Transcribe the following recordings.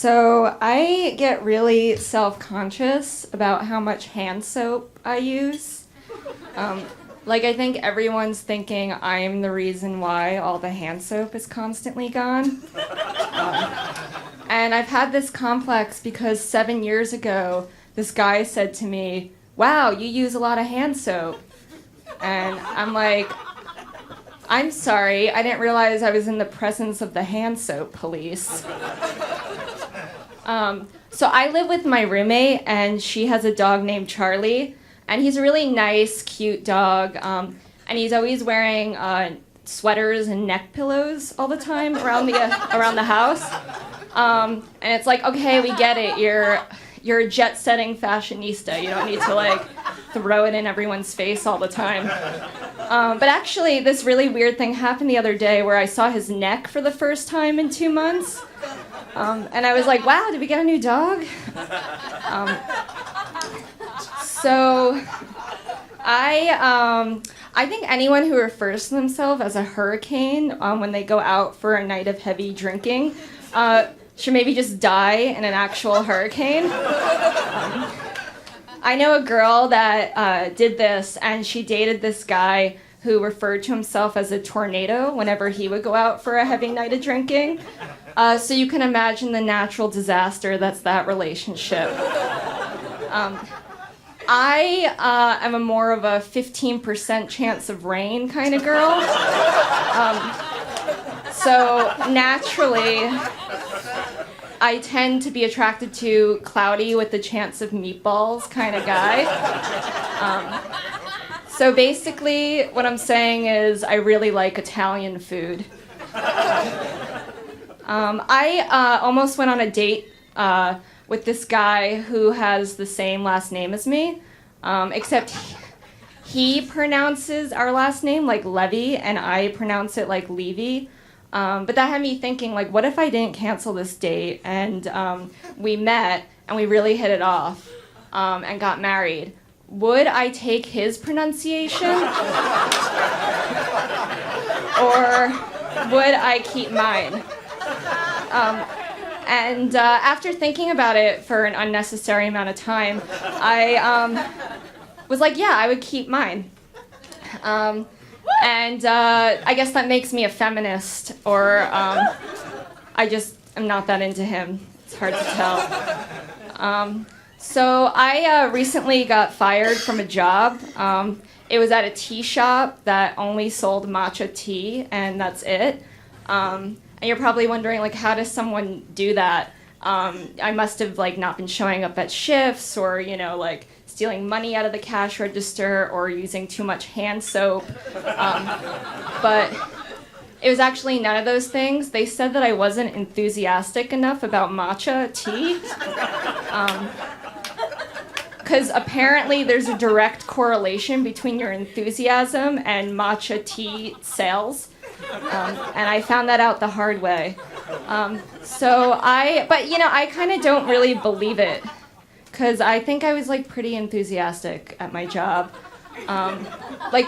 So I get really self-conscious about how much hand soap I use. I think everyone's thinking I'm the reason why all the hand soap is constantly gone. And I've had this complex because 7 years ago, this guy said to me, "Wow, you use a lot of hand soap." And I'm like, "I'm sorry, I didn't realize I was in the presence of the hand soap police." So I live with my roommate, and she has a dog named Charlie, and he's a really nice, cute dog, and he's always wearing sweaters and neck pillows all the time around the house. And it's like, okay, we get it. You're a jet-setting fashionista. You don't need to throw it in everyone's face all the time. But actually, this really weird thing happened the other day where I saw his neck for the first time in 2 months. And I was like, wow, did we get a new dog? So I think anyone who refers to themselves as a hurricane when they go out for a night of heavy drinking should maybe just die in an actual hurricane. I know a girl that did this, and she dated this guy who referred to himself as a tornado whenever he would go out for a heavy night of drinking. So you can imagine the natural disaster that's that relationship. I am a more of a 15% chance of rain kind of girl. So naturally, I tend to be attracted to cloudy with the chance of meatballs kind of guy. So basically, what I'm saying is I really like Italian food. I almost went on a date with this guy who has the same last name as me, except he pronounces our last name like Levy, and I pronounce it like Levy. But that had me thinking, what if I didn't cancel this date and we met and we really hit it off and got married? Would I take his pronunciation? Or would I keep mine? And after thinking about it for an unnecessary amount of time, I was like, yeah, I would keep mine. And I guess that makes me a feminist, or I just am not that into him. It's hard to tell. So I recently got fired from a job. It was at a tea shop that only sold matcha tea, and that's it. And you're probably wondering, how does someone do that? I must have, not been showing up at shifts, or, stealing money out of the cash register, or using too much hand soap. But it was actually none of those things. They said that I wasn't enthusiastic enough about matcha tea. Because apparently there's a direct correlation between your enthusiasm and matcha tea sales. And I found that out the hard way. But I kind of don't really believe it, because I think I was pretty enthusiastic at my job.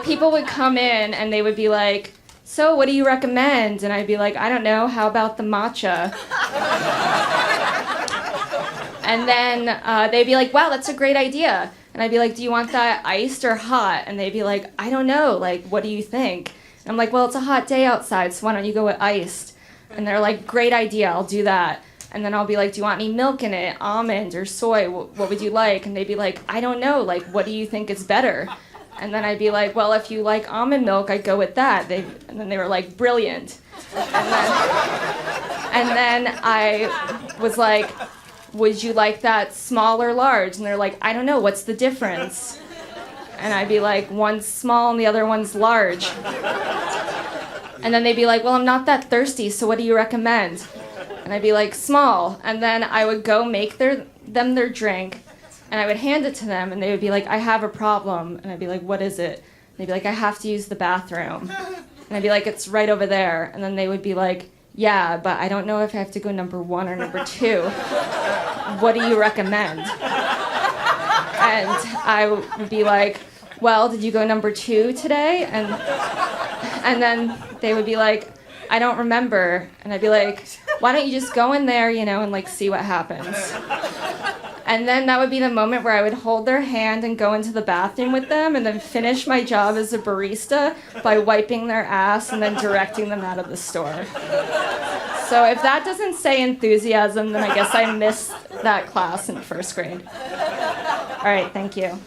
People would come in and they would be like, "So what do you recommend?" And I'd be like, "I don't know, how about the matcha?" And then they'd be like, "Wow, that's a great idea." And I'd be like, "Do you want that iced or hot?" And they'd be like, "I don't know, what do you think?" And I'm like, "Well, it's a hot day outside, so why don't you go with iced?" And they're like, "Great idea, I'll do that." And then I'll be like, "Do you want any milk in it, almond or soy? What would you like?" And they'd be like, "I don't know, what do you think is better?" And then I'd be like, "Well, if you like almond milk, I'd go with that." And then they were like, "Brilliant." And then I was like, "Would you like that small or large?" And they're like, "I don't know, what's the difference?" And I'd be like, "One's small and the other one's large." And then they'd be like, "Well, I'm not that thirsty, so what do you recommend?" And I'd be like, "Small." And then I would go make them their drink, and I would hand it to them, and they would be like, "I have a problem." And I'd be like, "What is it?" And they'd be like, "I have to use the bathroom." And I'd be like, "It's right over there." And then they would be like, "Yeah, but I don't know if I have to go number 1 or number 2. What do you recommend?" And I would be like, "Well, did you go number 2 today?" And then they would be like, "I don't remember." And I'd be like, why don't you just go in there, and like see what happens? And then that would be the moment where I would hold their hand and go into the bathroom with them and then finish my job as a barista by wiping their ass and then directing them out of the store. So if that doesn't say enthusiasm, then I guess I missed that class in first grade. All right, thank you.